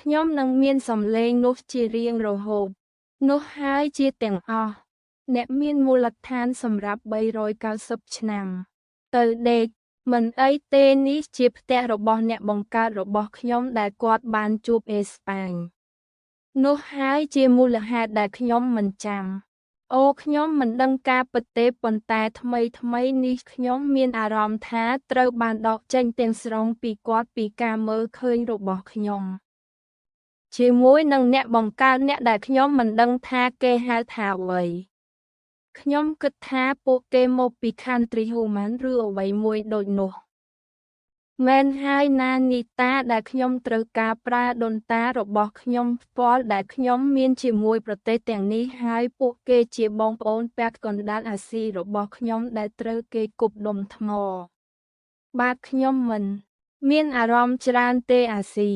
ខ្ញុំនឹងមានសំឡេងនោះជារៀងរហូតនោះហើយជាទាំងអស់អ្នកមានមូលដ្ឋានសម្រាប់390ឆ្នាំទៅដេកមិនអីទេនេះជាផ្ទះរបស់អ្នកបង្កើតរបស់ខ្ញុំដែលគាត់បានជួបអេស្ប៉ាញនោះហើយជាមូលហេតុដែលខ្ញុំមិនចាំអូខ្ញុំមិនដឹងការពិតទេប៉ុន្តែថ្មីនេះខ្ញុំមានអារម្មណ៍ថាត្រូវបានដកចេញទាំងស្រុងពីគាត់ពីការមើលឃើញរបស់ខ្ញុំជាមួយនឹងអ្នកបង្កើតអ្នកដែលខ្ញុំមិនដឹងថាគេហៅថាអ្វីខ្ញុំគិតថាពួកគេមកពី Country Human ឬអ្វីមួយដូចនោះមែនហើយណានីតាដែលខ្ញុំត្រូវការប្រើដូនតារបស់ខ្ញុំផ្ទាល់ដែលខ្ញុំមានជាមួយប្រទេសទាំងនេះហើយពួកគេជាបងប្អូនពាក់កណ្ដាលអាស៊ីរបស់ខ្ញុំដែលត្រូវគេគប់ដុំថ្មបាទខ្ញុំមិនមានអារម្មណ៍ច្រើនទេអាស៊ី